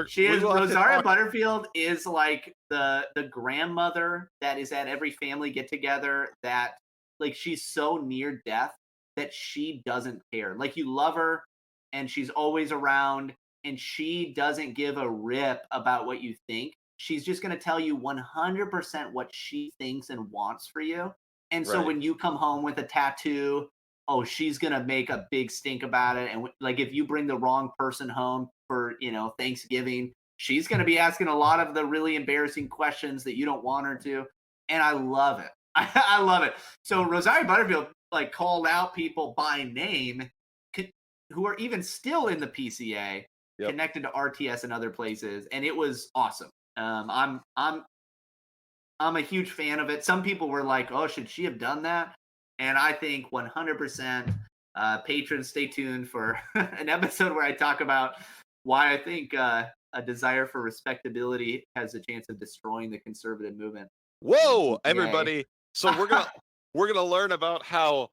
she We is will have to Rosaria talk. Butterfield is like the grandmother that is at every family get together. That, like, she's so near death that she doesn't care. Like, you love her, and she's always around, and she doesn't give a rip about what you think. She's just going to tell you 100% what she thinks and wants for you. And so Right. when you come home with a tattoo, oh, she's going to make a big stink about it. And like, if you bring the wrong person home for, Thanksgiving, she's going to be asking a lot of the really embarrassing questions that you don't want her to. And I love it. I love it. So Rosaria Butterfield like called out people by name who are even still in the PCA, Yep. connected to RTS and other places, and it was awesome. I'm a huge fan of it. Some people were like, "Oh, should she have done that?" And I think 100%. Patrons, stay tuned for an episode where I talk about why I think a desire for respectability has a chance of destroying the conservative movement. Whoa, PCA. everybody! So we're gonna learn about how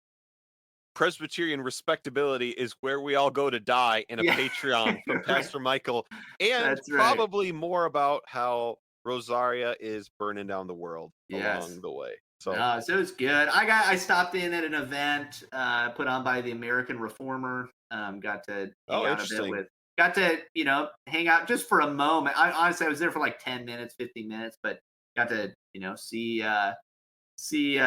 Presbyterian respectability is where we all go to die in a Yeah, Patreon from right. Pastor Michael, and That's right. probably more about how Rosaria is burning down the world Yes. along the way. So, No, so it was good. I stopped in at an event put on by the American Reformer. Got to hang oh, out a bit interesting. with. Got to hang out just for a moment. I was there for like 10 minutes, 15 minutes, but got to see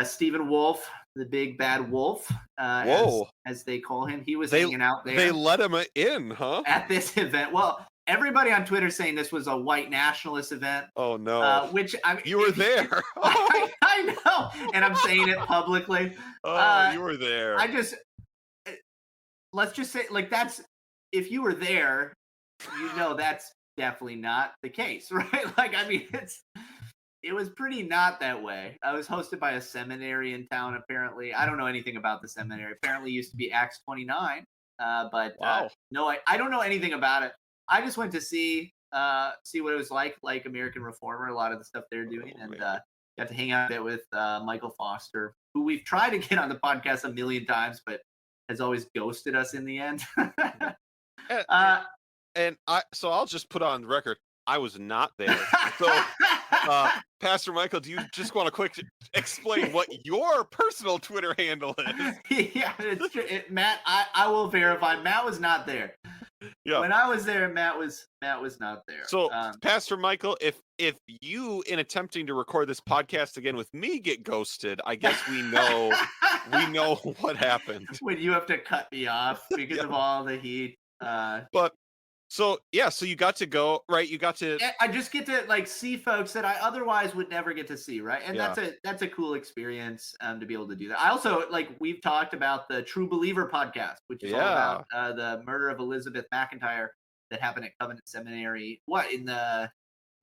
Stephen Wolf, the big bad wolf, Whoa, as they call him. He was they hanging out they there let him in, huh? at this event. Well, everybody on Twitter saying this was a white nationalist event, Oh no, which I mean, you were there. I know, and I'm saying it publicly. Oh, Uh, you were there. I just let's just say, like, that's if you were there, that's definitely not the case, right? Like, I mean, it was pretty not that way. I was hosted by a seminary in town. Apparently, I don't know anything about the seminary. Apparently, it used to be Acts 29, but Wow. no, I don't know anything about it. I just went to see what it was like American Reformer, a lot of the stuff they're doing, Oh, and man. got to hang out a bit with Michael Foster, who we've tried to get on the podcast a million times, but has always ghosted us in the end. And, uh, so I'll just put on record, I was not there. So, Pastor Michael, do you just want to quick explain what your personal Twitter handle is? yeah, it's true. Matt, I will verify. Matt was not there. Yeah. When I was there, Matt was not there. So, Pastor Michael, if you, in attempting to record this podcast again with me, get ghosted, I guess we know what happened. When you have to cut me off because Yeah. of all the heat. But so yeah, so you got to go, right? You got to I just get to like see folks that I otherwise would never get to see, right? And yeah. that's a cool experience to be able to do that. I also we've talked about the True Believer podcast, which is all about the murder of Elizabeth McIntyre that happened at Covenant Seminary. What in the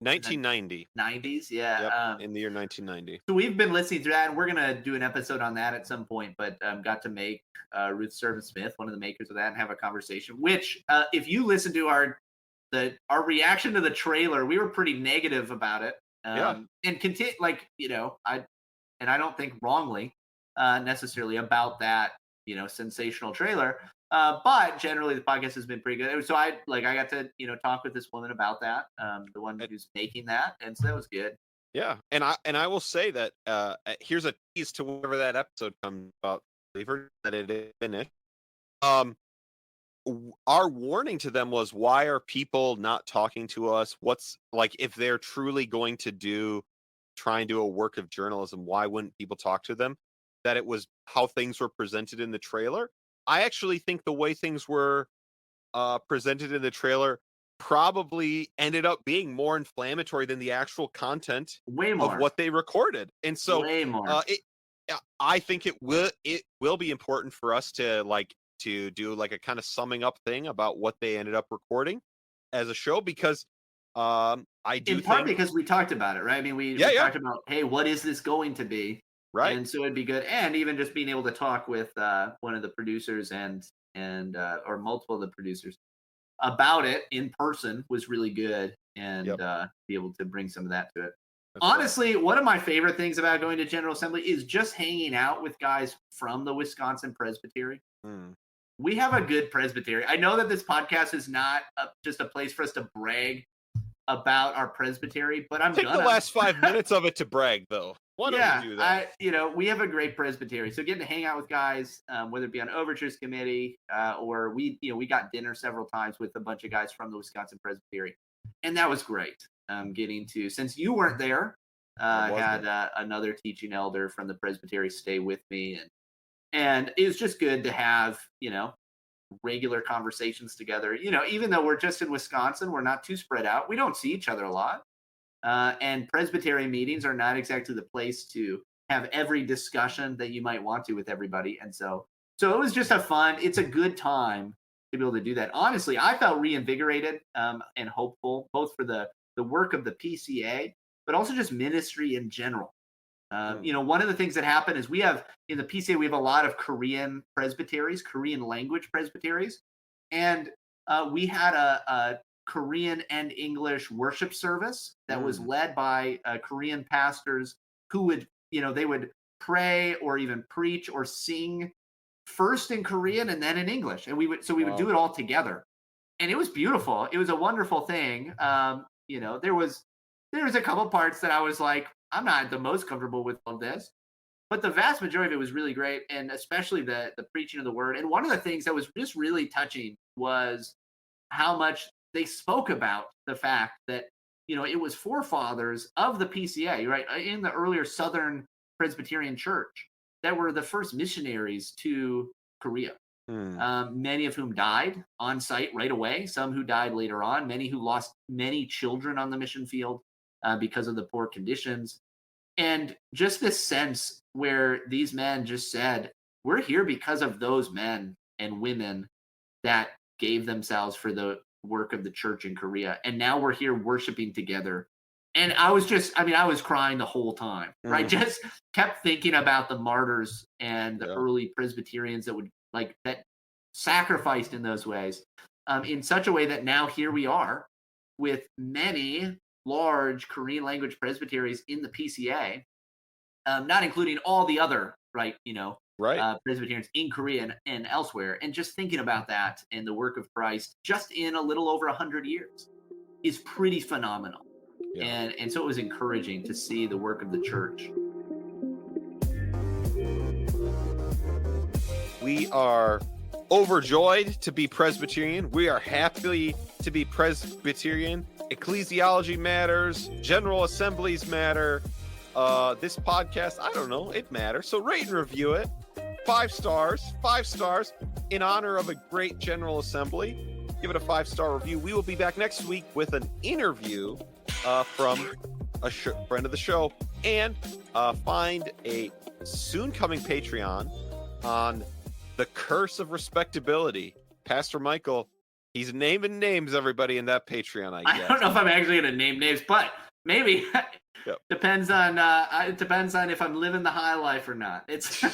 1990. 90s? Yeah. Yep, in the year 1990. So we've been listening to that, and we're gonna do an episode on that at some point. But got to make Ruth Servant Smith, one of the makers of that, and have a conversation. Which, if you listen to our reaction to the trailer, we were pretty negative about it. And continue, I don't think wrongly necessarily about that sensational trailer. But generally, the podcast has been pretty good. So I got to talk with this woman about that, the one who's making that, and so that was good. Yeah, and I will say that here's a tease to whenever that episode comes about, believer, that it is finished. Um, our warning to them was, why are people not talking to us? What's like, if they're truly going to try and do a work of journalism, why wouldn't people talk to them? That it was how things were presented in the trailer. I actually think the way things were presented in the trailer probably ended up being more inflammatory than the actual content Way of more. what they recorded. And so Way more. I think it will be important for us to do like a kind of summing up thing about what they ended up recording as a show, because I do In part think, because we talked about it, right? I mean, we yeah, yeah, talked about, hey, what is this going to be? right, And so it'd be good, and even just being able to talk with one of the producers and or multiple of the producers about it in person was really good, and yep, be able to bring some of that to it. that's right. Honestly, one of my favorite things about going to General Assembly is just hanging out with guys from the Wisconsin Presbytery. Hmm. We have a good Presbytery. I know that this podcast is not just a place for us to brag about our Presbytery, but I'm Take the gonna. last 5 minutes of it to brag, though. Why don't Yeah, you do that? we have a great Presbytery. So getting to hang out with guys, whether it be on Overtures Committee, or we got dinner several times with a bunch of guys from the Wisconsin Presbytery, and that was great. Getting to, since you weren't there, I had wasn't. another teaching elder from the Presbytery stay with me, and it was just good to have regular conversations together. Even though we're just in Wisconsin, we're not too spread out. We don't see each other a lot. And Presbyterian meetings are not exactly the place to have every discussion that you might want to with everybody. And so it was just it's a good time to be able to do that. Honestly, I felt reinvigorated and hopeful, both for the work of the PCA, but also just ministry in general. One of the things that happened is we have in the PCA, we have a lot of Korean presbyteries, Korean language presbyteries. And we had a Korean and English worship service that was led by Korean pastors who they would pray or even preach or sing first in Korean and then in English. And we would do Wow. it all together. And it was beautiful. It was a wonderful thing. There was a couple parts that I was like, I'm not the most comfortable with all this, but the vast majority of it was really great, and especially the preaching of the word. And one of the things that was just really touching was how much they spoke about the fact that it was forefathers of the PCA, right, in the earlier Southern Presbyterian Church, that were the first missionaries to Korea. Hmm. Many of whom died on site right away, some who died later on, many who lost many children on the mission field because of the poor conditions. And just this sense where these men just said, we're here because of those men and women that gave themselves for the work of the church in Korea. And now we're here worshiping together. And I was crying the whole time, right? Mhm. Just kept thinking about the martyrs and the Yeah. early Presbyterians that sacrificed in those ways, in such a way that now here we are with many large Korean language presbyteries in the PCA, not including all the other Right. Presbyterians in Korea and elsewhere. And just thinking about that and the work of Christ just in a little over 100 years is pretty phenomenal. Yeah. And so it was encouraging to see the work of the church. We are overjoyed to be Presbyterian. We are happy to be Presbyterian. Ecclesiology matters. General assemblies matter. This podcast, I don't know, it matters. So rate and review it. 5 stars. 5 stars in honor of a great General Assembly. Give it a 5-star review. We will be back next week with an interview from a friend of the show, and find a soon coming Patreon on the curse of respectability. Pastor Michael, he's naming names, everybody, in that Patreon, I guess. I don't know if I'm actually going to name names, but maybe. Yep. Depends on if I'm living the high life or not. It's